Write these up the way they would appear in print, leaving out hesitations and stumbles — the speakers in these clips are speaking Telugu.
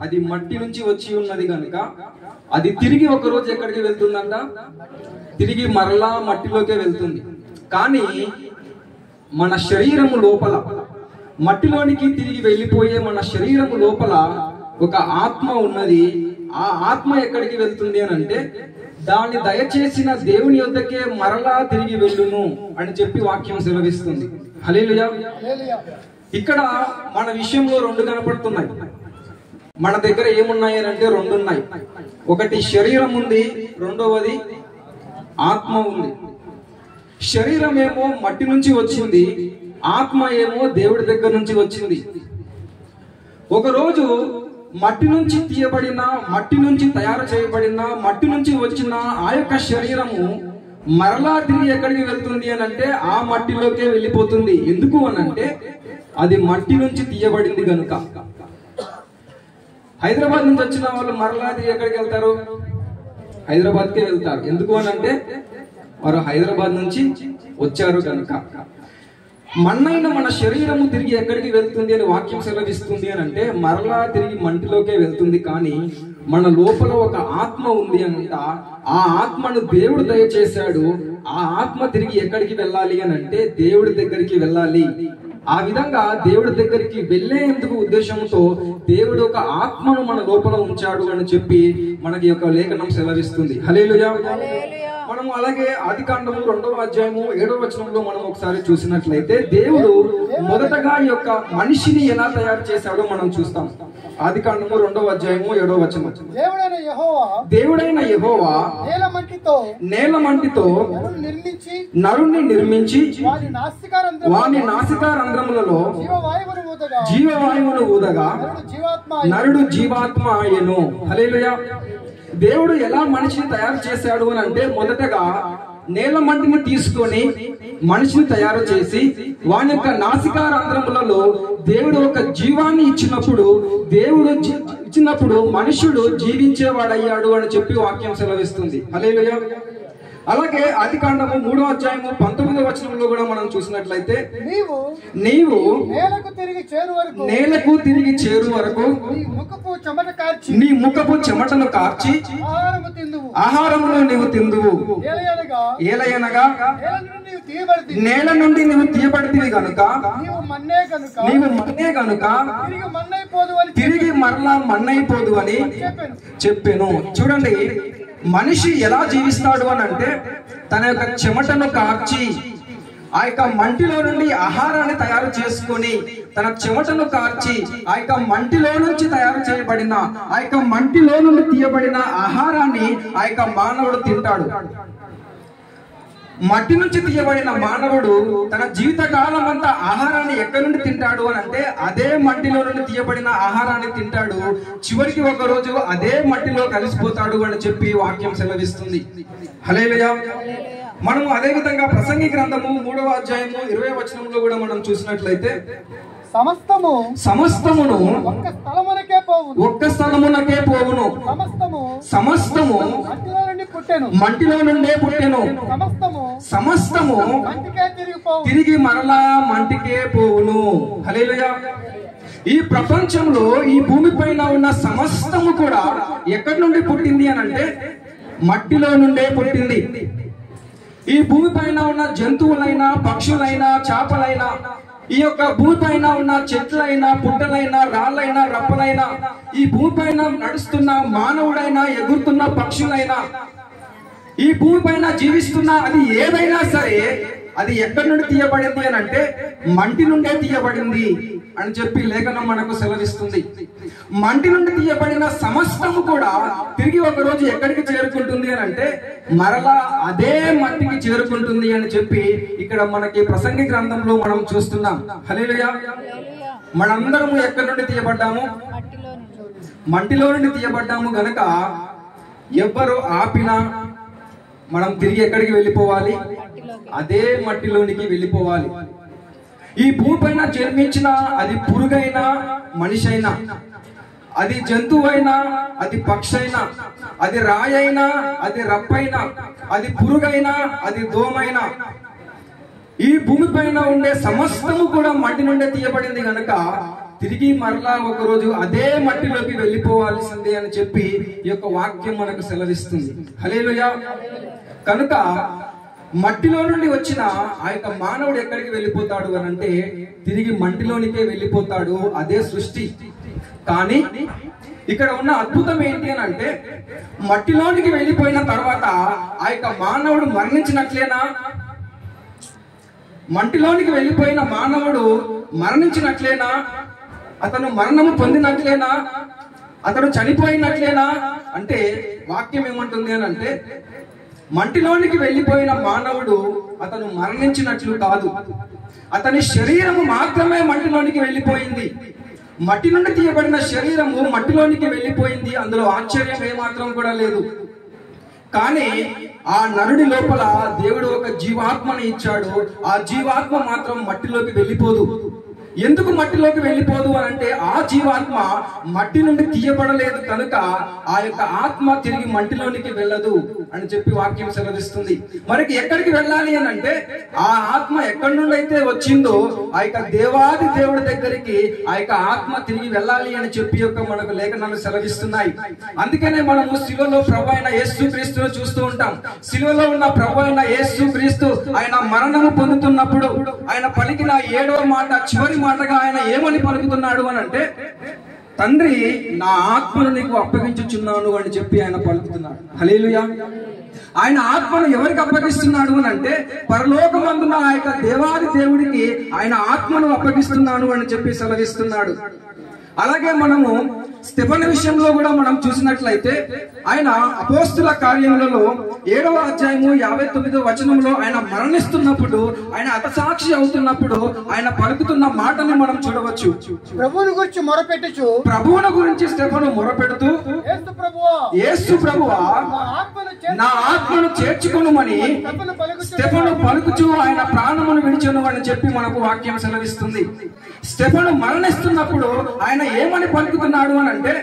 అది మట్టి నుంచి వచ్చి ఉన్నది కనుక అది తిరిగి ఒక రోజు ఎక్కడికి వెళ్తుందంట? తిరిగి మరలా మట్టిలోకే వెళ్తుంది. కానీ మన శరీరము లోపల, మట్టిలోనికి తిరిగి వెళ్ళిపోయే మన శరీరము లోపల ఒక ఆత్మ ఉన్నది. ఆ ఆత్మ ఎక్కడికి వెళ్తుంది అని అంటే దాన్ని దయచేసిన దేవుని యొద్దకే మరలా తిరిగి వెళ్ళును అని చెప్పి వాక్యం సెలవిస్తుంది. హల్లెలూయా. ఇక్కడ మన విషయంలో రెండు కనపడుతున్నాయి. మన దగ్గర ఏమున్నాయి అని అంటే రెండు ఉన్నాయి. ఒకటి శరీరం ఉంది, రెండవది ఆత్మ ఉంది. శరీరం ఏమో మట్టి నుంచి వచ్చింది, ఆత్మ ఏమో దేవుడి దగ్గర నుంచి వచ్చింది. ఒకరోజు మట్టి నుంచి తీయబడిన, మట్టి నుంచి తయారు చేయబడిన, మట్టి నుంచి వచ్చిన ఆ యొక్క శరీరము మరలా తిరిగి ఎక్కడికి వెళ్తుంది అని అంటే ఆ మట్టిలోకే వెళ్ళిపోతుంది. ఎందుకు అని అంటే అది మట్టి నుంచి తీయబడింది కనుక. హైదరాబాద్ నుంచి వచ్చిన వాళ్ళు మరలా తిరిగి ఎక్కడికి వెళ్తారు? హైదరాబాద్కే వెళ్తారు. ఎందుకు అని అంటే వారు హైదరాబాద్ నుంచి వచ్చారు కనుక. మన్నైన మన శరీరము తిరిగి ఎక్కడికి వెళ్తుంది అని వాక్యం సెలవిస్తుంది అని అంటే మరలా తిరిగి మంటిలోకే వెళ్తుంది. కానీ మన లోపల ఒక ఆత్మ ఉంది అంట. ఆ ఆత్మను దేవుడు దయచేశాడు. ఆ ఆత్మ తిరిగి ఎక్కడికి వెళ్ళాలి అని అంటే దేవుడి దగ్గరికి వెళ్ళాలి. ఆ విధంగా దేవుడి దగ్గరికి వెళ్ళేందుకు ఉద్దేశంతో దేవుడు ఒక ఆత్మను మన లోపల ఉంచాడు అని చెప్పి మనకి యొక్క లేఖనం సెలవిస్తుంది. హల్లెలూయా. మనము అలాగే ఆదికాండము 2వ అధ్యాయము 7వ వచనంలో మనం ఒకసారి చూసినట్లయితే దేవుడు మొదటగా ఈ యొక్క మనిషిని ఎలా తయారు చేశాడో మనం చూస్తాం. ఆదికాండము 2వ అధ్యాయము 7వ వచనం. దేవుడైన యెహోవా నేల మంటితో నరుణ్ణి నిర్మించి వాని నాసికారంధ్రములలో జీవవాయువును ఊదగా నరుడు జీవాత్మ అయ్యెను. హల్లెలూయా. దేవుడు ఎలా మనిషిని తయారు చేశాడు అని అంటే మొదటగా నేల మంటిని తీసుకొని మనిషిని తయారు చేసి వాని యొక్క నాసికారంధ్రములలో దేవుడు ఒక జీవాన్ని ఇచ్చినప్పుడు, దేవుడు ఇచ్చినప్పుడు మనుషుడు జీవించేవాడయ్యాడు అని చెప్పి వాక్యం సెలవిస్తుంది. హల్లెలూయా. అలాగే ఆదికాండము 3వ అధ్యాయము 19వ వచనంలో కూడా మనం చూసినట్లయితే నీవు నేలకు తిరిగి చేరు వరకు నీ ముఖపు చెమటను కార్చి ఆహారమును నీవు తిందువు. ఏలయనగా నేల నుండి నీవు తీయబడితివి గనుక నీవు మన్నే గనుక తిరిగి మరలా మన్నైపోదు అని చెప్పాను. చూడండి, మనిషి ఎలా జీవిస్తాడు అని అంటే తన యొక్క చెమటను కార్చి ఆ యొక్క మంటిలో నుండి ఆహారాన్ని తయారు చేసుకొని, తన చెమటను కార్చి ఆ యొక్క మంటిలో నుంచి తయారు చేయబడిన, ఆ యొక్క మంటిలో నుండి తీయబడిన ఆహారాన్ని ఆ యొక్క మానవుడు తింటాడు. మట్టి నుంచి తీయబడిన మానవుడు తన జీవిత కాలం అంతా ఆహారాన్ని ఎక్కడి నుండి తింటాడు అని అంటే అదే మట్టిలో నుండి తీయబడిన ఆహారాన్ని తింటాడు. చివరికి ఒక రోజు అదే మట్టిలో కలిసిపోతాడు అని చెప్పి వాక్యం సెలవిస్తుంది. హల్లెలూయా. మనము అదే విధంగా ప్రసంగి గ్రంథము 3వ అధ్యాయము 20వ వచనంలో కూడా మనం చూసినట్లయితే సమస్తమును ఒక్క స్థలమునకే పోవును, సమస్తము మంటిలో నుండే పుట్టెను, సమస్తము తిరిగి మరలా మంటికే పోవును. హల్లెలూయా. ఈ ప్రపంచంలో ఈ భూమి పైన ఉన్న సమస్తము కూడా ఎక్కడి నుండి పుట్టింది అని అంటే మట్టిలో నుండే పుట్టింది. ఈ భూమి పైన ఉన్న జంతువులైనా, పక్షులైనా, చేపలైనా, ఈ యొక్క భూమి పైన ఉన్న చెట్లైనా, పుట్టలైనా, రాళ్ళైనా, రప్పలైనా, ఈ భూమి పైన నడుస్తున్న మానవుడైనా, ఎగురుతున్న పక్షులైనా, ఈ భూమి పైన జీవిస్తున్న అది ఏదైనా సరే అది ఎక్కడి నుండి తీయబడింది అని అంటే మంటి నుండే తీయబడింది అని చెప్పి లేఖనం మనకు సెలవిస్తుంది. మంటి నుండి తీయబడిన సమస్తము కూడా తిరిగి ఒక రోజు ఎక్కడికి చేరుకుంటుంది అని అంటే మరలా అదే మట్టికి చేరుకుంటుంది అని చెప్పి ఇక్కడ మనకి ప్రసంగి గ్రంథంలో మనం చూస్తున్నాం. హల్లెలూయా. మనందరము ఎక్కడి నుండి తీయబడ్డాము? మంటిలో నుండి తీయబడ్డాము గనక ఎవ్వరు ఆపినా మనం తిరిగి ఎక్కడికి వెళ్ళిపోవాలి? అదే మట్టిలోనికి వెళ్ళిపోవాలి. ఈ భూమి పైన జన్మించిన అది పురుగైనా, మనిషి అయినా, అది జంతువైనా, అది పక్షైనా, అది రాయైనా, అది రప్పైనా, అది పురుగైనా, అది దోమైనా, ఈ భూమి పైన ఉండే సమస్తము కూడా మట్టి నుండే తీయబడింది కనుక తిరిగి మరలా ఒకరోజు అదే మట్టిలోకి వెళ్ళిపోవాల్సిందే అని చెప్పి ఈ యొక్క వాక్యం మనకు సెలవిస్తుంది. హల్లెలూయా. కనుక మట్టిలో నుండి వచ్చిన ఆ యొక్క మానవుడు ఎక్కడికి వెళ్ళిపోతాడు అని అంటే తిరిగి మట్టిలోనికే వెళ్ళిపోతాడు. అదే సృష్టి. కానీ ఇక్కడ ఉన్న అద్భుతం ఏంటి అని అంటే మట్టిలోనికి వెళ్ళిపోయిన తర్వాత ఆ యొక్క మానవుడు మరణించినట్లేనా? మట్టిలోనికి వెళ్ళిపోయిన మానవుడు మరణించినట్లేనా? అతను మరణము పొందినట్లేనా? అతడు చనిపోయినట్లేనా? అంటే వాక్యం ఏమంటుంది అని అంటే మట్టిలోనికి వెళ్ళిపోయిన మానవుడు అతను మరణించినట్లు కాదు, అతని శరీరము మాత్రమే మట్టిలోనికి వెళ్ళిపోయింది. మట్టి నుండి తీయబడిన శరీరము మట్టిలోనికి వెళ్ళిపోయింది. అందులో ఆశ్చర్యం ఏమాత్రం కూడా లేదు. కానీ ఆ నరుడి లోపల దేవుడు ఒక జీవాత్మని ఇచ్చాడు. ఆ జీవాత్మ మాత్రం మట్టిలోకి వెళ్ళిపోదు. ఎందుకు మట్టిలోకి వెళ్ళిపోదు అని అంటే ఆ జీవాత్మ మట్టి నుండి తీయబడలేదు కనుక ఆ యొక్క ఆత్మ తిరిగి మట్టిలోనికి వెళ్ళదు అని చెప్పి వాక్యం సెలవిస్తుంది. మనకి ఎక్కడికి వెళ్ళాలి అని అంటే ఆ ఆత్మ ఎక్కడి నుండి అయితే వచ్చిందో ఆ యొక్క దేవాది దేవుడి దగ్గరికి ఆ యొక్క ఆత్మ తిరిగి వెళ్ళాలి అని చెప్పి యొక్క మనకు లేఖనాలు సెలవిస్తున్నాయి. అందుకనే మనము శిలువలో ప్రభు అయిన యేసు క్రీస్తును చూస్తూ ఉంటాం. శిలువలో ఉన్న ప్రభు అయిన యేసు క్రీస్తు ఆయన మరణము పొందుతున్నప్పుడు ఆయన పలికిన 7వ మాట, చివరి మాటగా ఆయన ఏమని పలుకుతున్నాడు అని అంటే తండ్రి నా ఆత్మను నీకు అప్పగించుచున్నాను అని చెప్పి ఆయన పలుకుతున్నాడు. హల్లెలూయా. ఆయన ఆత్మను ఎవరికి అప్పగిస్తున్నాడు అని అంటే పరలోకమందున ఆ యొక్క దేవాది దేవుడికి ఆయన ఆత్మను అప్పగిస్తున్నాను అని చెప్పి సెలవిస్తున్నాడు. అలాగే మనము స్టెఫను విషయంలో కూడా మనం చూసినట్లయితే ఆయన అపోస్తుల కార్యములలో 7వ అధ్యాయము 59వ వచనంలో ఆయన మరణిస్తున్నప్పుడు ఆయన హతసాక్షి అవుతున్నప్పుడు ఆయన పలుకుతున్న మాటని మనం చూడవచ్చు. ప్రభువుని గురించి మొరపెట్టుచు, ప్రభువుని గురించి స్టెఫను మొరపెడుతూ యేసు ప్రభువా నా ఆత్మను చేర్చుకొనుమని స్టెఫను పలుకుచు ఆయన ప్రాణమును విడిచెను అని చెప్పి మనకు వాక్యం సెలవిస్తుంది. స్టెఫను మరణిస్తున్నప్పుడు ఆయన ఏమని పలుకుతున్నాడు అని అంటే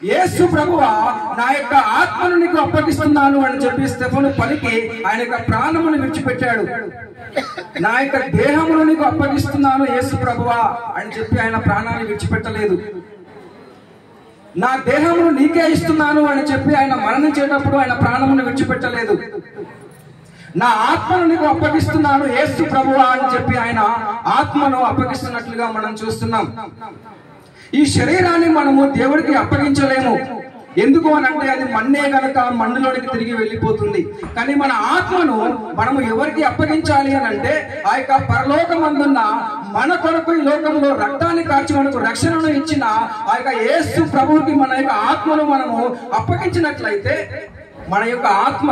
యేసు ప్రభువా నా యొక్క ఆత్మను నీకు అప్పగిస్తున్నాను అని చెప్పి స్టెఫను పలికి ఆయన యొక్క ప్రాణమును విడిచిపెట్టాడు. నా యొక్క దేహమును నీకు అప్పగిస్తున్నాను యేసు ప్రభువా అని చెప్పి ఆయన ప్రాణాన్ని విడిచిపెట్టలేదు. నా దేహమును నీకే ఇస్తున్నాను అని చెప్పి ఆయన మరణించేటప్పుడు ఆయన ప్రాణమును విడిచిపెట్టలేదు. నా ఆత్మను నీకు అప్పగిస్తున్నాను యేసు ప్రభువా అని చెప్పి ఆయన ఆత్మను అప్పగిస్తున్నట్లుగా మనం చూస్తున్నాం. ఈ శరీరాన్ని మనము దేవుడికి అప్పగించలేము. ఎందుకు అని అంటే అది మన్నే గనక మన్నులోనికి తిరిగి వెళ్ళిపోతుంది. కానీ మన ఆత్మను మనము ఎవరికి అప్పగించాలి అని అంటే ఆ యొక్క పరలోకమందున్న మన కొరకు ఈ లోకంలో రక్తాన్ని కార్చి మనకు రక్షణను ఇచ్చిన ఆ యొక్క యేసు ప్రభువుకి మన యొక్క ఆత్మను మనము అప్పగించినట్లయితే మన యొక్క ఆత్మ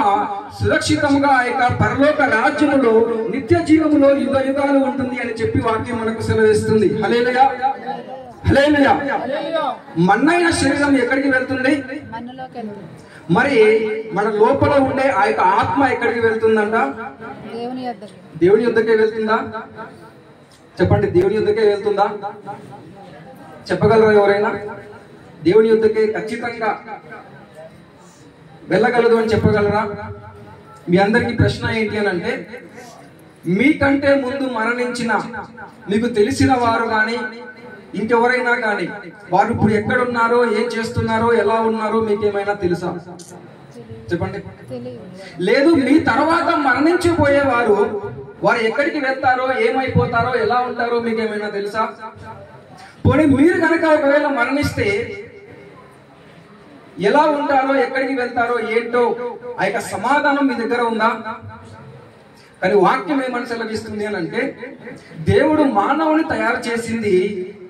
సురక్షితంగా ఆ యొక్క పరలోక రాజ్యములో నిత్య జీవములో యుగ యుగాలు ఉంటుంది అని చెప్పి వాక్యం మనకు సెలవిస్తుంది. హల్లెలూయా. హల్లెలూయా. మన్నైన శరీరం ఎక్కడికి వెళ్తుంది? మరి మన లోపల ఉండే ఆ యొక్క ఆత్మ ఎక్కడికి వెళ్తుందంట? దేవుని యొద్దకే వెళ్తుందా? చెప్పండి, దేవుని యొద్దకే వెళ్తుందా? చెప్పగలరా ఎవరైనా? దేవుని యొద్దకే ఖచ్చితంగా వెళ్ళగలదు అని చెప్పగలరా? మీ అందరికీ ప్రశ్న ఏంటి అని అంటే మీకంటే ముందు మరణించిన మీకు తెలిసిన వారు కానీ ఇంకెవరైనా కానీ వారు ఇప్పుడు ఎక్కడున్నారో, ఏం చేస్తున్నారో, ఎలా ఉన్నారో మీకేమైనా తెలుసా? చెప్పండి. లేదు, మీ తర్వాత మరణించిపోయేవారు వారు ఎక్కడికి వెళ్తారో, ఏమైపోతారో, ఎలా ఉంటారో మీకేమైనా తెలుసా? పోనీ మీరు కనుక ఒకవేళ మరణిస్తే ఎలా ఉంటారో, ఎక్కడికి వెళ్తారో, ఏంటో ఆ యొక్క సమాధానం మీ దగ్గర ఉందా? కానీ వాక్యం ఏమని సెలవిస్తుంది అని అంటే దేవుడు మానవుని తయారు చేసింది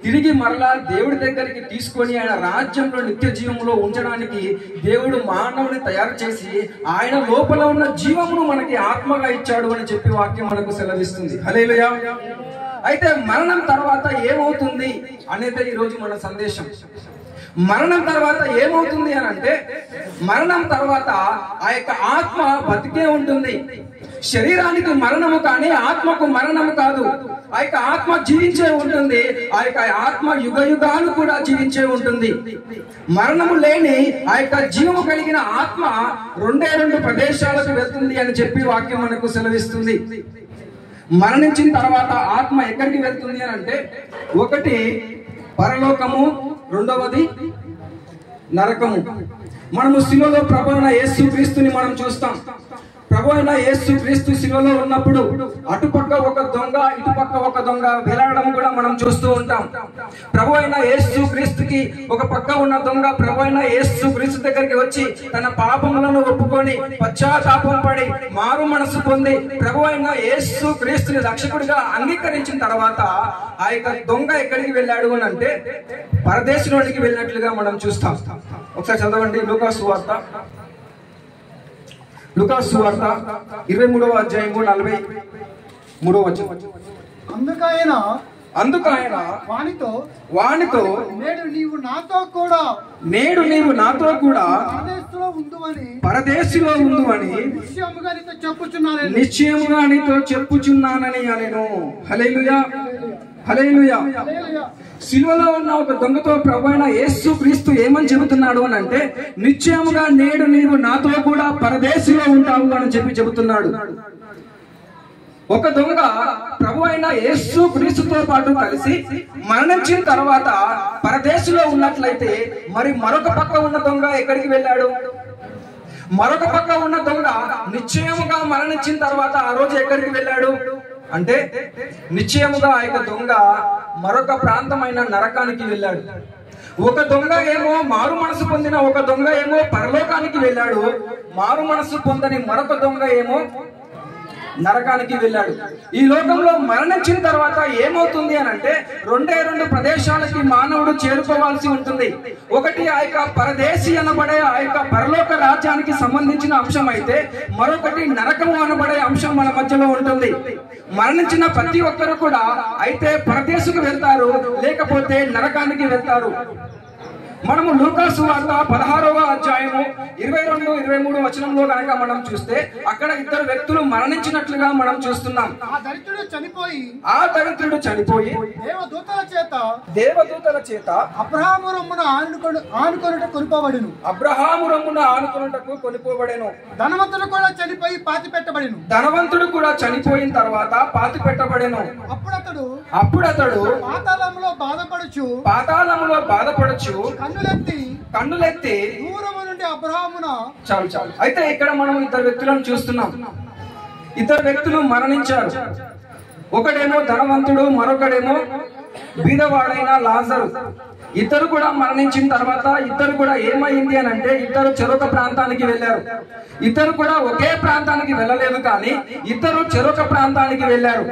తిరిగి మరలా దేవుడి దగ్గరికి తీసుకొని ఆయన రాజ్యంలో నిత్య జీవంలో ఉంచడానికి దేవుడు మానవుని తయారు చేసి ఆయన లోపల ఉన్న జీవమును మనకి ఆత్మగా ఇచ్చాడు అని చెప్పి వాక్యం మనకు సెలవిస్తుంది. హల్లెలూయా. అయితే మరణం తర్వాత ఏమవుతుంది అనేది ఈరోజు మన సందేశం. మరణం తర్వాత ఏమవుతుంది అని అంటే మరణం తర్వాత ఆ యొక్క ఆత్మ బతికే ఉంటుంది. శరీరానికి మరణము కానీ ఆత్మకు మరణము కాదు. ఆ యొక్క ఆత్మ జీవించే ఉంటుంది. ఆ యొక్క ఆత్మ యుగ యుగాలు కూడా జీవించే ఉంటుంది. మరణము లేని ఆ యొక్క జీవము కలిగిన ఆత్మ 2 ప్రదేశాలకు వెళ్తుంది అని చెప్పి వాక్యం మనకు సెలవిస్తుంది. మరణించిన తర్వాత ఆత్మ ఎక్కడికి వెళ్తుంది అని అంటే ఒకటి పరలోకము, రెండవది నరకము. మనము శిలువలో ప్రభు అయిన యేసు క్రీస్తుని మనం చూస్తాం. ప్రభు అయిన యేసు క్రీస్తు శిలువలో ఉన్నప్పుడు అటుపక్క ఒక దొంగ, ఇటుపక్క ఒక దొంగ వేలాడడం కూడా మనం చూస్తూ ఉంటాం. ప్రభు అయిన యేసు క్రీస్తుకి ఒక పక్క ఉన్న దొంగ ప్రభు అయిన యేసు క్రీస్తు దగ్గరికి వచ్చి తన పాపములను ఒప్పుకొని పశ్చాత్తాపం పడి మారు మనసు పొంది ప్రభు అయిన యేసు క్రీస్తుని రక్షకుడిగా అంగీకరించిన తర్వాత ఆ యొక్క దొంగ ఎక్కడికి వెళ్ళాడు అని అంటే పరదేశంలోనికి వెళ్ళినట్లుగా మనం చూస్తాం. ఒకసారి చదవండి లూకాసు వార్త 23వ అధ్యాయము 43వ వచనం. అందుకు ఆయన వానితో నేడు నీవు నాతో కూడా పరదేశిలో ఉందువని నిశ్చయముగా నీతో చెప్పుచున్నానని అనెను. హల్లెలూయా, హల్లెలూయా. సిలువలో ఉన్న ఒక దొంగతో ప్రభు అయిన యేసు క్రీస్తు ఏమని చెబుతున్నాడు అని అంటే నిశ్చయముగా నేడు నీవు నాతో కూడా పరదేశిలో ఉంటావు అని చెబుతున్నాడు. ఒక దొంగ ప్రభు అయిన యేసు క్రీస్తుతో పాటు కలిసి మరణించిన తర్వాత పరదేశిలో ఉన్నట్లయితే మరి మరొక పక్క ఉన్న దొంగ ఎక్కడికి వెళ్ళాడు? మరొక పక్క ఉన్న దొంగ నిశ్చయముగా మరణించిన తర్వాత ఆ రోజు ఎక్కడికి వెళ్ళాడు అంటే నిశ్చయముగా ఆ యొక్క దొంగ మరొక ప్రాంతమైన నరకానికి వెళ్ళాడు. ఒక దొంగ ఏమో మారు మనసు పొందిన ఒక దొంగ ఏమో పరలోకానికి వెళ్ళాడు. మారు మనసు పొందని మరొక దొంగ ఏమో నరకానికి వెళ్ళాడు. ఈ లోకంలో మరణించిన తర్వాత ఏమవుతుంది అని అంటే రెండు ప్రదేశాలకి మానవుడు చేరుకోవాల్సి ఉంటుంది. ఒకటి ఆ యొక్క పరదేశి అనబడే ఆ యొక్క పరలోక రాజ్యానికి సంబంధించిన అంశం అయితే మరొకటి నరకము అనబడే అంశం మన మధ్యలో ఉంటుంది. మరణించిన ప్రతి ఒక్కరు కూడా అయితే పరదేశుకు వెళ్తారు, లేకపోతే నరకానికి వెళ్తారు. మనము లూకాసు వార్త 16వ అధ్యాయము 22-23 వచనంలో కనుక మనం చూస్తే అక్కడ ఇద్దరు వ్యక్తులు మరణించినట్లుగా మనం చూస్తున్నాం. ఆ దరిద్రుడు చనిపోయి దేవదూతల చేత అబ్రహాము రొమ్మున ఆనుకొనుటకు కొనిపోబడెను. ధనవంతుడు కూడా చనిపోయి పాతి పెట్టబడెను. ధనవంతుడు కూడా చనిపోయిన తర్వాత పాతి పెట్టబడెను. అప్పుడు అతడు పాతాళములో బాధపడుచు కన్నులెత్తి దూరము నుండి అబ్రహామున చాలు. అయితే ఇక్కడ మనం ఇద్దరు వ్యక్తులను చూస్తున్నాం. ఇద్దరు వ్యక్తులు మరణించారు. ఒకడేమో ధనవంతుడు, మరొకడేమో బీదవాడైన లాజరు. ఇద్దరు కూడా మరణించిన తర్వాత ఇద్దరు కూడా ఏమైంది అని అంటే ఇద్దరు చెరొక ప్రాంతానికి వెళ్ళారు. ఇద్దరు కూడా ఒకే ప్రాంతానికి వెళ్ళలేదు, కానీ ఇద్దరు చెరొక ప్రాంతానికి వెళ్ళారు.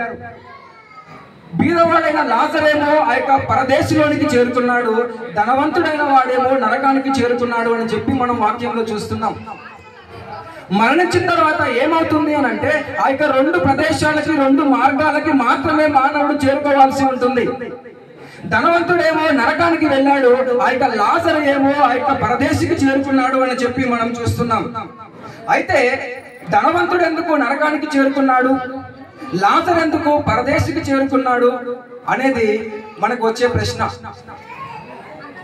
బీదవాడైన లాజరేమో ఆ యొక్క పరదేశంలోనికి చేరుకున్నాడు, ధనవంతుడైన వాడేమో నరకానికి చేరుకున్నాడు అని చెప్పి మనం వాక్యంలో చూస్తున్నాం. మరణించిన తర్వాత ఏమవుతుంది అని అంటే ఆ యొక్క రెండు ప్రదేశాలకి, రెండు మార్గాలకి మాత్రమే మానవుడు చేరుకోవాల్సి ఉంటుంది. ధనవంతుడేమో నరకానికి వెళ్ళాడు, ఆ యొక్క లాజరు ఏమో ఆ యొక్క పరదేశికి చేరుకున్నాడు అని చెప్పి మనం చూస్తున్నాం. అయితే ధనవంతుడు ఎందుకు నరకానికి చేరుకున్నాడు, లాజరు ఎందుకు పరదేశికి చేరుకున్నాడు అనేది మనకు వచ్చే ప్రశ్న.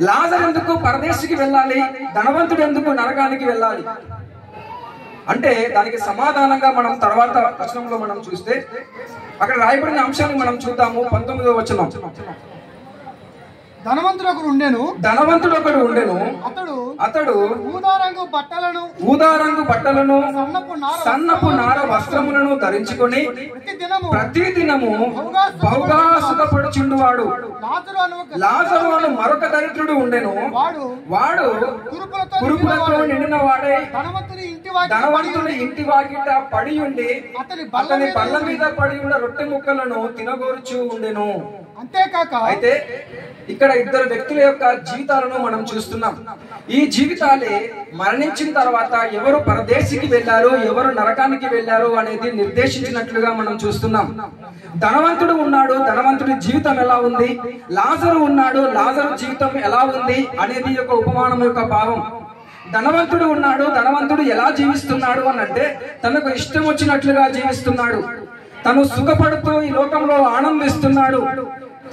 లాజరు ఎందుకు పరదేశికి వెళ్ళాలి, ధనవంతుడు ఎందుకు నరకానికి వెళ్ళాలి అంటే దానికి సమాధానంగా మనం తర్వాత వచనంలో మనం చూస్తే అక్కడ రాయబడిన అంశాన్ని మనం చూద్దాము. 19వ వచనం. ధనవంతుడు ఒకడు ఉండెను. అతడు ఊదారంగు బట్టలను సన్నపు నార వస్త్రములను ధరించుకొని ప్రతి దినము బహుగా సుఖపడుచుండువాడు. లాజరు అను మరొక దరిద్రుడు ఉండెను. వాడు కురుపులతో నిండిన వాడే ధనవంతుని ఇంటి వాకిట పడి ఉండి అతని బల్ల మీద పడి ఉన్న రొట్టె ముక్కలను తినగోరుచూ ఉండెను. అంతేకాక అయితే ఇక్కడ ఇద్దరు వ్యక్తుల యొక్క జీవితాలను మనం చూస్తున్నాం. ఈ జీవితాలే మరణించిన తర్వాత ఎవరు పరదేశికి వెళ్ళారు, ఎవరు నరకానికి వెళ్ళారు అనేది నిర్దేశించినట్లుగా మనం చూస్తున్నాం. ధనవంతుడు ఉన్నాడు, ధనవంతుడి జీవితం ఎలా ఉంది, లాజరు ఉన్నాడు, లాజరు జీవితం ఎలా ఉంది అనేది ఒక ఉపమానం యొక్క భావం. ధనవంతుడు ఉన్నాడు, ధనవంతుడు ఎలా జీవిస్తున్నాడు అని అంటే తనకు ఇష్టం వచ్చినట్లుగా జీవిస్తున్నాడు. తను సుఖపడుతూ ఈ లోకంలో ఆనందిస్తున్నాడు.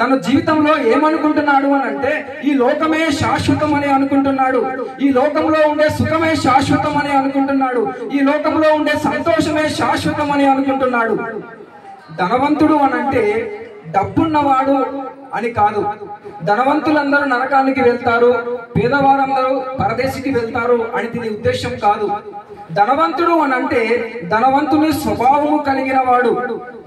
తన జీవితంలో ఏమనుకుంటున్నాడు అని అంటే ఈ లోకమే శాశ్వతం అని అనుకుంటున్నాడు. ఈ లోకంలో ఉండే సుఖమే శాశ్వతం అని అనుకుంటున్నాడు. ఈ లోకంలో ఉండే సంతోషమే శాశ్వతం అని అనుకుంటున్నాడు. ధనవంతుడు అని అంటే డబ్బున్నవాడు అని కాదు. ధనవంతులందరూ నరకానికి వెళ్తారు, పేదవారందరూ పరదేశికి వెళ్తారు అని దీని ఉద్దేశం కాదు. ధనవంతుడు అని అంటే ధనవంతుని స్వభావము కలిగిన వాడు.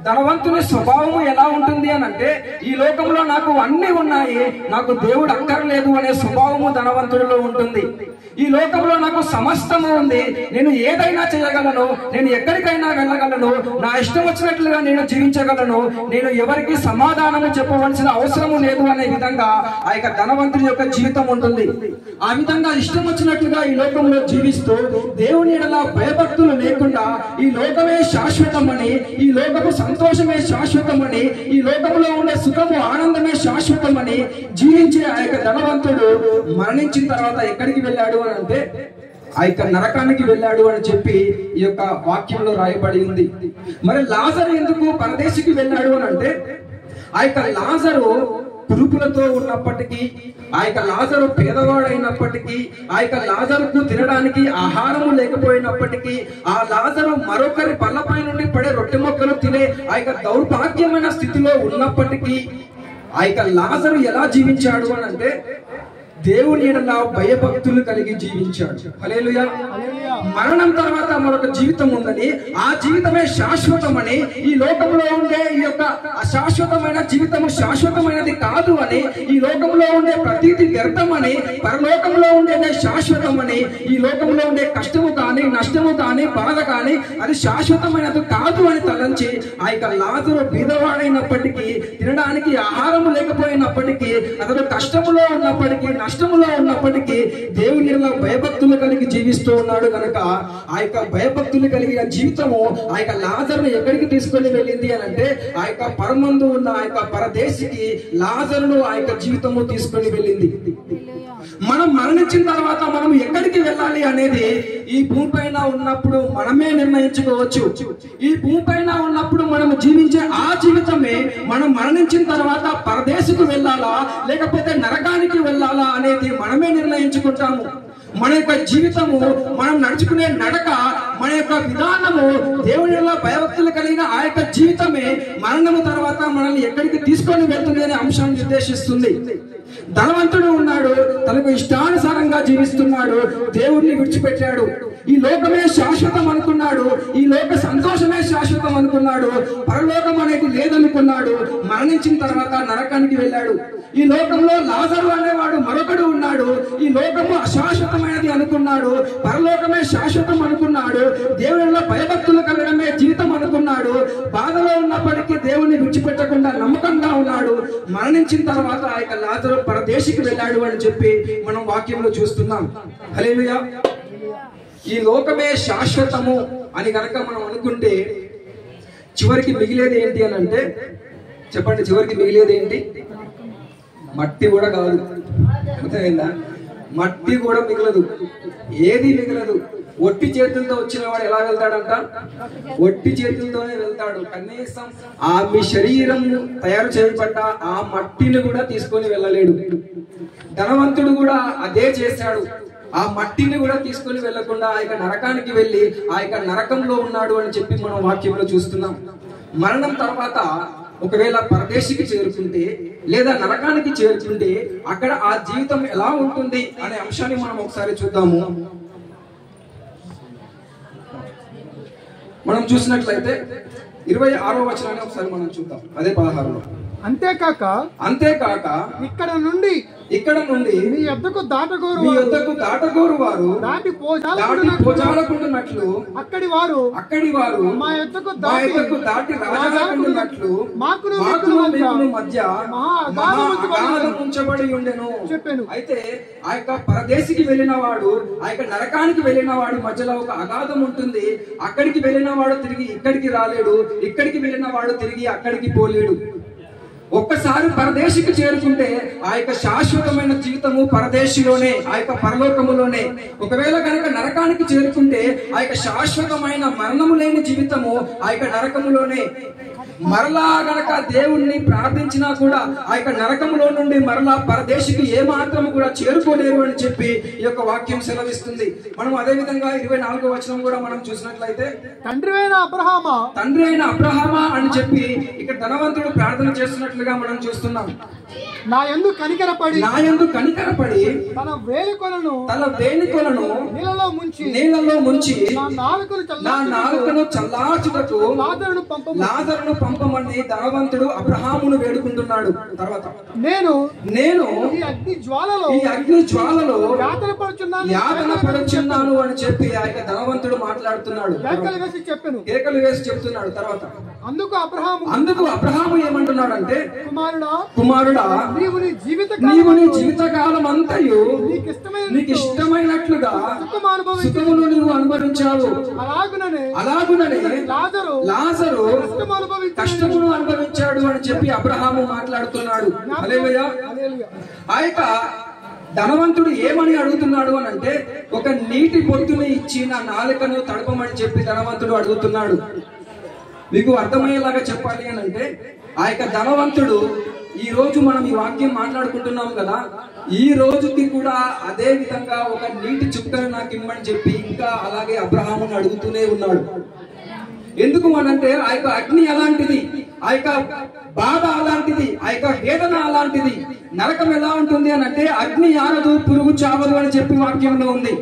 ధనవంతుని స్వభావము ఎలా ఉంటుంది అని అంటే, ఈ లోకంలో నాకు అన్ని ఉన్నాయి, నాకు దేవుడు అక్కర్లేదు అనే స్వభావము ధనవంతుడిలో ఉంటుంది. ఈ లోకంలో నాకు సమస్తము ఉంది, నేను ఏదైనా చేయగలను, నేను ఎక్కడికైనా వెళ్ళగలను, నా ఇష్టం వచ్చినట్లుగా నేను జీవించగలను, నేను ఎవరికి సమాధానము చెప్పవలసిన అవసరము లేదు అనే విధంగా ఆ యొక్క ధనవంతుడి యొక్క జీవితం ఉంటుంది. ఆ విధంగా ఇష్టం వచ్చినట్లుగా ఈ లోకంలో జీవిస్తూ దేవుని ఎడల భయభక్తులు లేకుండా ఈ లోకమే శాశ్వతమని, ఈ లోకము సంతోషమే శాశ్వతమని, ఈ లోకంలో ఉండే సుఖము ఆనందమే శాశ్వతమని జీవించే ఆ యొక్క ధనవంతుడు మరణించిన తర్వాత ఎక్కడికి వెళ్ళాడు అని అంటే ఆ యొక్క నరకానికి వెళ్ళాడు అని చెప్పి ఈ యొక్క వాక్యంలో రాయబడి ఉంది. మరి లాజరు ఎందుకు పరదేశికి వెళ్ళాడు అని అంటే, ఆ యొక్క లాజరు కురుపులతో ఉన్నప్పటికీ, ఆ యొక్క లాజరు పేదవాడైనప్పటికీ, ఆ యొక్క లాజరుకు తినడానికి ఆహారము లేకపోయినప్పటికీ, ఆ లాజరు మరొకరి పళ్ళపై నుండి పడే రొట్టె మొక్కలు తినే ఆ యొక్క దౌర్భాగ్యమైన స్థితిలో ఉన్నప్పటికీ ఆ యొక్క లాజరు ఎలా జీవించాడు అని అంటే దేవుని ఎడల భయభక్తులు కలిగి జీవించాడు. హల్లెలూయా. మరణం తర్వాత మరొక జీవితం ఉందని, ఆ జీవితమే శాశ్వతమని, ఈ లోకంలో ఉండే ఈ యొక్క అశాశ్వతమైన జీవితము శాశ్వతమైనది కాదు అని, ఈ లోకంలో ఉండే ప్రతిదీ వ్యర్థమని, పరలోకంలో ఉండేదే శాశ్వతమని, ఈ లోకంలో ఉండే కష్టము కానీ నష్టము కానీ బాధ కానీ అది శాశ్వతమైనది కాదు అని తలంచి ఆ యొక్క లాజరు బీదవాడైనప్పటికీ, తినడానికి ఆహారము లేకపోయినప్పటికీ, అతడు కష్టములో ఉన్నప్పటికీ నష్టములో ఉన్నప్పటికీ దేవుని భయభక్తులు కలిగి జీవిస్తూ ఉన్నాడు కనుక ఆ యొక్క భయభక్తులు కలిగిన జీవితము ఆ యొక్క లాజరును ఎక్కడికి తీసుకొని వెళ్ళింది అని అంటే ఆ యొక్క పరమందు ఉన్న ఆ యొక్క పరదేశికి లాజరును ఆ యొక్క జీవితము తీసుకొని వెళ్ళింది. మనం మరణించిన తర్వాత మనం ఎక్కడికి వెళ్ళాలి అనేది ఈ భూమిపైన ఉన్నప్పుడు మనమే నిర్ణయించుకోవచ్చు. ఈ భూమిపైన ఉన్నప్పుడు మనం జీవించే ఆ జీవితమే మనం మరణించిన తర్వాత పరదేశకు వెళ్ళాలా లేకపోతే నరకానికి వెళ్ళాలా అనేది మనమే నిర్ణయించుకుంటాము. మన యొక్క జీవితము, మనం నడుచుకునే నడక, మన యొక్క విధానము దేవుని వల్ల భయభక్తులు కలిగిన ఆ యొక్క జీవితమే మరణము తర్వాత మనల్ని ఎక్కడికి తీసుకొని వెళ్తుంది అనే అంశాన్ని నిర్దేశిస్తుంది. ధనవంతుడు ఉన్నాడు, తనకు ఇష్టానుసారంగా జీవిస్తున్నాడు, దేవుడిని విడిచిపెట్టాడు. ఈ లోకమే శాశ్వతం అనుకున్నాడు, ఈ లోక సంతోషమే శాశ్వతం అనుకున్నాడు, పరలోకం అనేది లేదనుకున్నాడు. మరణించిన తర్వాత నరకానికి వెళ్ళాడు. ఈ లోకంలో లాజరు అనేవాడు మరొకడు ఉన్నాడు. ఈ లోకము అశాశ్వతమైనది అనుకున్నాడు, పరలోకమే శాశ్వతం అనుకున్నాడు, దేవునిలో భయభక్తులు కలగడమే జీవితం అనుకున్నాడు. బాధలో ఉన్నప్పటికీ దేవుని విడిచిపెట్టకుండా నమ్మకంగా ఉన్నాడు. మరణించిన తర్వాత ఆ యొక్క లాజరు పరదేశికి వెళ్ళాడు అని చెప్పి మనం వాక్యంలో చూస్తున్నాం. హల్లెలూయా. ఈ లోకమే శాశ్వతము అని కనుక మనం అనుకుంటే చివరికి మిగిలేది ఏంటి అని అంటే, చెప్పండి, చివరికి మిగిలేది ఏంటి? మట్టి కూడా కాదు. అర్థమైందా? మట్టి కూడా మిగలదు, ఏది మిగలదు. ఒట్టి చేతులతో వచ్చిన వాడు ఎలా వెళ్తాడంట? ఒట్టి చేతులతోనే వెళ్తాడు. కనీసం ఆ మీ శరీరం తయారు చేయబడ్డ ఆ మట్టిని కూడా తీసుకొని వెళ్ళలేడు. ధనవంతుడు కూడా అదే చేశాడు. ఆ మట్టిని కూడా తీసుకొని వెళ్లకుండా ఆ యొక్క నరకానికి వెళ్ళి ఆ యొక్క నరకంలో ఉన్నాడు అని చెప్పి మనం వాక్యంలో చూస్తున్నాం. మరణం తర్వాత ఒకవేళ పరదేశికి చేరుకుంటే లేదా నరకానికి చేరుకుంటే అక్కడ ఆ జీవితం ఎలా ఉంటుంది అనే అంశాన్ని మనం ఒకసారి చూద్దాము. మనం చూసినట్లయితే 26వ వచనాన్ని ఒకసారి మనం చూద్దాం. అదే 16లో. అంతేకాక ఇక్కడ నుండి మీ యొద్దకు దాటగోరు వారు దాటి పోజాలకుండునట్లు అక్కడి వారు మా యొద్దకు దాటి రాజాకుండునట్లు మాకును మధ్య అగాధం ఉంచబడి ఉండెను చెప్పాను. అయితే ఆ యొక్క పరదేశికి వెళ్ళిన వాడు, ఆ యొక్క నరకానికి వెళ్ళిన వాడి మధ్యలో ఒక అగాధం ఉంటుంది. అక్కడికి వెళ్ళిన వాడు తిరిగి ఇక్కడికి రాలేడు, ఇక్కడికి వెళ్ళిన వాడు తిరిగి అక్కడికి పోలేడు. ఒక్కసారి పరదేశికి చేరుకుంటే ఆ యొక్క శాశ్వతమైన జీవితము పరదేశిలోనే, ఆ యొక్క పరలోకములోనే. ఒకవేళ కనుక నరకానికి చేరుకుంటే ఆ యొక్క శాశ్వతమైన మరణము లేని జీవితము ఆ యొక్క నరకములోనే. మరలా గనక దేవుణ్ణి ప్రార్థించినా కూడా ఆ యొక్క నరకంలో నుండి మరలా పరదేశికి ఏ మాత్రం కూడా చేరుకోలేరు అని చెప్పి ఈ యొక్క వాక్యం సెలవిస్తుంది. మనం అదే విధంగా 24వ వచనం కూడా మనం చూసినట్లయితే తండ్రి అయిన అబ్రహామా అని చెప్పి ఇక్కడ ధనవంతుడు ప్రార్థన చేస్తున్నట్లుగా మనం చూస్తున్నాం. నా యందు కనికరపడి తన వేలికొలను నీళ్ళలో ముంచి నా నాలుకను చల్లార్చుటకు లాజరును పంపమని ధనవంతుడు అబ్రహామును వేడుకుంటున్నాడు. తర్వాత నేను ఈ అగ్ని జ్వాలలో యాతన పడుచున్నాను అని చెప్పి ఆ యొక్క ధనవంతుడు మాట్లాడుతున్నాడు, కేకలు వేసి చెప్తున్నాడు. తర్వాత అందుకు అబ్రహాము ఏమంటున్నాడు అంటే, కుమారుడా నీవు నీ జీవితకాలం అంతయు నీకు ఇష్టమైనట్లుగా సుఖమును నువ్వు అనుభవించావు, అలాగుననే లాజరు కష్టమును అనుభవించాడు అని చెప్పి అబ్రహాము మాట్లాడుతున్నాడు. హల్లెలూయా. ఆ యొక్క ధనవంతుడు ఏమని అడుగుతున్నాడు అని అంటే, ఒక నీటి బొట్టుని ఇచ్చి నా నాలుకను తడపమని చెప్పి ధనవంతుడు అడుగుతున్నాడు. మీకు అర్థమయ్యేలాగా చెప్పాలి అని అంటే, ఆ యొక్క ధనవంతుడు ఈ రోజు మనం ఈ వాక్యం మాట్లాడుకుంటున్నాం కదా, ఈ రోజుకి కూడా అదే విధంగా ఒక నీటి చుక్కను నాకు ఇమ్మని చెప్పి ఇంకా అలాగే అబ్రహాముని అడుగుతూనే ఉన్నాడు. ఎందుకు అనంటే ఆ యొక్క అగ్ని అలాంటిది, ఆ యొక్క బాధ అలాంటిది, ఆ యొక్క వేదన అలాంటిది. నరకం ఎలా ఉంటుంది అని అంటే, అగ్ని ఆరదు పురుగు చావదు అని చెప్పి వాక్యంలో ఉంది.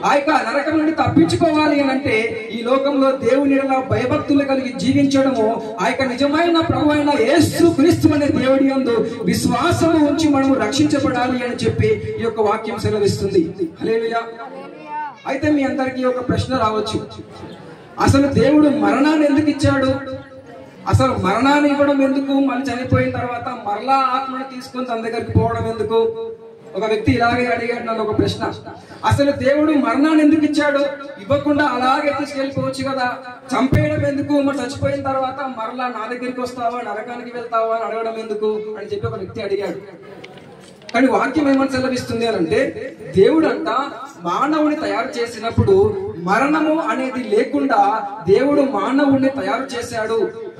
ఆ యొక్క నరకం నుండి తప్పించుకోవాలి అని అంటే ఈ లోకంలో దేవుని భయభక్తులు కలిగి జీవించడము, ఆ యొక్క నిజమైన ప్రభు అయిన యేసు క్రీస్తు అనే దేవుడి యందు విశ్వాసం ఉంచి మనము రక్షించబడాలి అని చెప్పి ఈ యొక్క వాక్యం సెలవిస్తుంది. హల్లెలూయా. అయితే మీ అందరికీ ఒక ప్రశ్న రావచ్చు, అసలు దేవుడు మరణాన్ని ఎందుకు ఇచ్చాడు? అసలు మరణాన్ని ఇవ్వడం ఎందుకు? మళ్ళీ చనిపోయిన తర్వాత మరలా ఆత్మను తీసుకొని తన దగ్గరికి పోవడం ఎందుకు? ఒక వ్యక్తి ఇలాగే అడిగాడు నన్ను ఒక ప్రశ్న, అసలు దేవుడు మరణాన్ని ఎందుకు ఇచ్చాడు? ఇవ్వకుండా అలాగే తీసుకెళ్ళిపోవచ్చు కదా, చంపేయడం ఎందుకు? మరి చచ్చిపోయిన తర్వాత మరలా నా దగ్గరికి వస్తావా, నరకానికి వెళ్తావా అని అడగడం ఎందుకు అని చెప్పి ఒక వ్యక్తి అడిగాడు. కానీ వాక్యం ఏమని సెలవిస్తుంది అని అంటే, దేవుడు అంట మానవుని తయారు చేసినప్పుడు మరణము అనేది లేకుండా దేవుడు మానవుడిని తయారు చేశాడు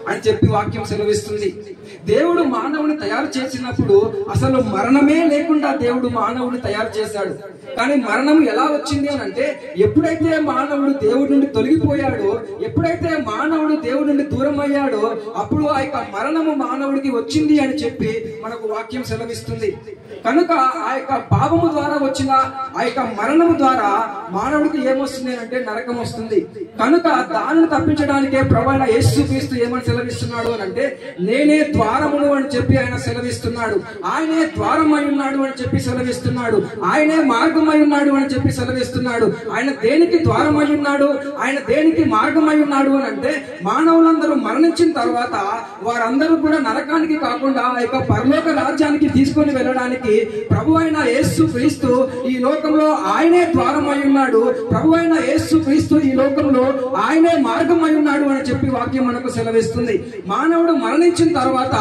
అని చెప్పి వాక్యం సెలవిస్తుంది. దేవుడు మానవుని తయారు చేసినప్పుడు అసలు మరణమే లేకుండా దేవుడు మానవుని తయారు చేశాడు. కానీ మరణం ఎలా వచ్చింది అని అంటే, ఎప్పుడైతే మానవుడు దేవుడి నుండి తొలగిపోయాడో, ఎప్పుడైతే మానవుడు దేవుడి నుండి దూరం అయ్యాడో, అప్పుడు ఆ యొక్క మరణము మానవుడికి వచ్చింది అని చెప్పి మనకు వాక్యం సెలవిస్తుంది. కనుక ఆ యొక్క పాపము ద్వారా వచ్చిన ఆ యొక్క మరణము ద్వారా మానవుడికి ఏమొస్తుంది అంటే నరకం వస్తుంది. కనుక దానిని తప్పించడానికే ప్రభువైన యేసుక్రీస్తు ఏమని సెలవిస్తున్నాడు అని అంటే, నేనే ద్వారమును అని చెప్పి ఆయన సెలవిస్తున్నాడు. ఆయనే ద్వారం అయి ఉన్నాడు అని చెప్పి సెలవిస్తున్నాడు. ఆయనే మార్గం అయి ఉన్నాడు అని చెప్పి సెలవిస్తున్నాడు. ఆయన దేనికి ద్వారం అయి ఉన్నాడు, ఆయన దేనికి మార్గం అయి ఉన్నాడు అని అంటే, మానవులందరూ మరణించిన తర్వాత వారందరూ కూడా నరకానికి కాకుండా ఆ యొక్క పరలోక రాజ్యానికి తీసుకొని వెళ్ళడానికి ప్రభు అయిన యేసు క్రీస్తు ఈ లోకంలో ఆయనే ద్వారం అయి ఉన్నాడు. ప్రభు అయిన యేసు క్రీస్తు ఈ లోకంలో ఆయనే మార్గం అయి ఉన్నాడు అని చెప్పి వాక్యం మనకు సెలవిస్తుంది. మానవుడు మరణించిన తర్వాత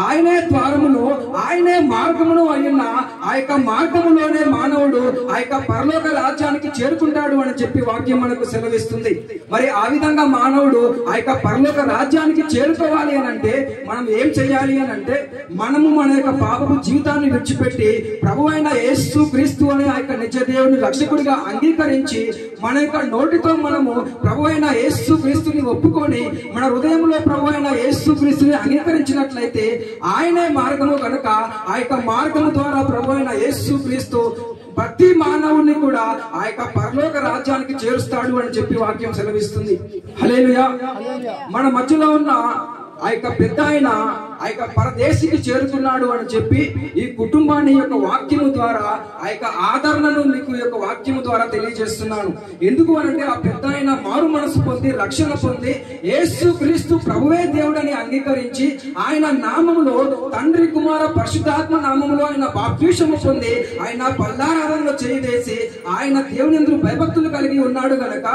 ఆయనే ద్వారమును, ఆయనే మార్గమును అయ్యున్న ఆ యొక్క మార్గములోనే మానవుడు ఆ యొక్క పరలోక రాజ్యానికి చేరుకుంటాడు అని చెప్పి వాక్యం మనకు సెలవిస్తుంది. మరి ఆ విధంగా మానవుడు ఆ యొక్క పరలోక రాజ్యానికి చేరుకోవాలి అని అంటే మనం ఏం చేయాలి అని అంటే, మనము మన యొక్క పాపపు జీవితాన్ని విడిచిపెట్టి ప్రభు అయిన యేసు క్రీస్తు అనే ఆ యొక్క నిజ దేవుని రక్షకుడిగా అంగీకరించి మన యొక్క నోటితో మనము ప్రభు అయిన యేసు క్రీస్తుని ఒప్పుకొని మన హృదయంలో ప్రభు అయిన యేసు క్రీస్తుని అంగీకరించినట్లయితే ఆయనే మార్గము కనుక ఆ యొక్క మార్గము ద్వారా ప్రభు అయిన యేసు క్రీస్తు ప్రతి మానవుని కూడా ఆ యొక్క పరలోక రాజ్యానికి చేరుస్తాడు అని చెప్పి వాక్యం సెలవిస్తుంది. హల్లెలూయా. మన మధ్యలో ఉన్న ఆ యొక్క పెద్ద ఆయన ఆ యొక్క పరదేశికి చేరుకున్నాడు అని చెప్పి ఈ కుటుంబాన్ని యొక్క వాక్యము ద్వారా ఆ యొక్క ఆదరణను మీకు యొక్క వాక్యము ద్వారా తెలియజేస్తున్నాను. ఎందుకు అనంటే, ఆ పెద్ద ఆయన మారు మనసు పొంది రక్షణ పొంది యేసు క్రీస్తు ప్రభువే దేవుడని అంగీకరించి ఆయన నామములో తండ్రి కుమార పరిశుద్ధాత్మ నామములో ఆయన బాప్తిస్మము పొంది ఆయన పల్లారాధనలో చేసి ఆయన దేవుని యందు భయభక్తులు కలిగి ఉన్నాడు గనక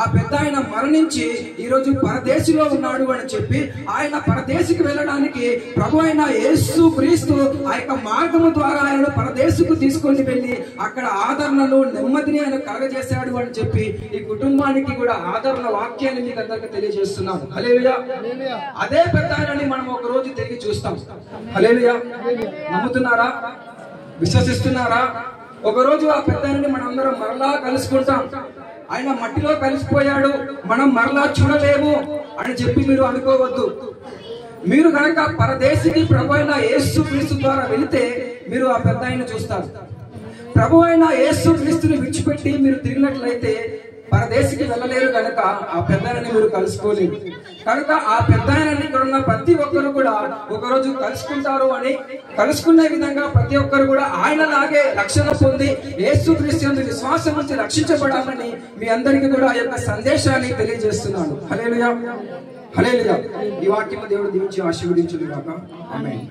ఆ పెద్ద ఆయన మరణించి ఈ రోజు పరదేశిలో ఉన్నాడు అని చెప్పి ఆయన పరదేశికి వెళ్ళడానికి ప్రభు అయిన యేసు క్రీస్తు ఆ యొక్క మార్గము ద్వారా ఆయనను పరదేశకు తీసుకొని వెళ్ళి అక్కడ ఆదరణను నెమ్మదిని ఆయన కలగజేశాడు అని చెప్పి ఈ కుటుంబానికి కూడా ఆదరణ వాక్యాన్ని మీకు అందరికీ తెలియజేస్తున్నాం. హల్లెలూయా. అదే పెద్ద ఆయనని మనం ఒక రోజు తిరిగి చూస్తాం. హల్లెలూయా. నమ్ముతున్నారా? విశ్వసిస్తున్నారా? ఒక రోజు ఆ పెద్ద ఆయనని మనం అందరం మరలా కలుసుకుంటాం. ఆయన మట్టిలో కలిసిపోయాడు, మనం మరలా చూడలేము అని చెప్పి మీరు అనుకోవద్దు. మీరు కనుక పరదేశికి ప్రభు అయిన యేసు క్రీస్తు ద్వారా వెళితే మీరు ఆ పెద్ద ఆయన చూస్తారు. ప్రభు అయిన యేసు క్రీస్తుని విడిచిపెట్టి మీరు తిరిగినట్లయితే పరదేశికి వెళ్ళలేరు కనుక ఆ పెద్దలని మీరు కలుసుకోలేరు. కనుక ఆ పెద్ద ఆయనని ఇక్కడ ఉన్న ప్రతి ఒక్కరు కూడా ఒకరోజు కలుసుకుంటారు అని, కలుసుకునే విధంగా ప్రతి ఒక్కరు కూడా ఆయనలాగే రక్షణ పొంది యేసు క్రీస్తు యందు విశ్వాసం నుంచి రక్షించబడాలని మీ అందరికీ కూడా ఆ యొక్క సందేశాన్ని తెలియజేస్తున్నాను. హల్లెలూయా. హల్లెలూయా. ఈ వాక్యము దేవుడు దీవించి ఆశీర్వదించును గాక. ఆమేన్.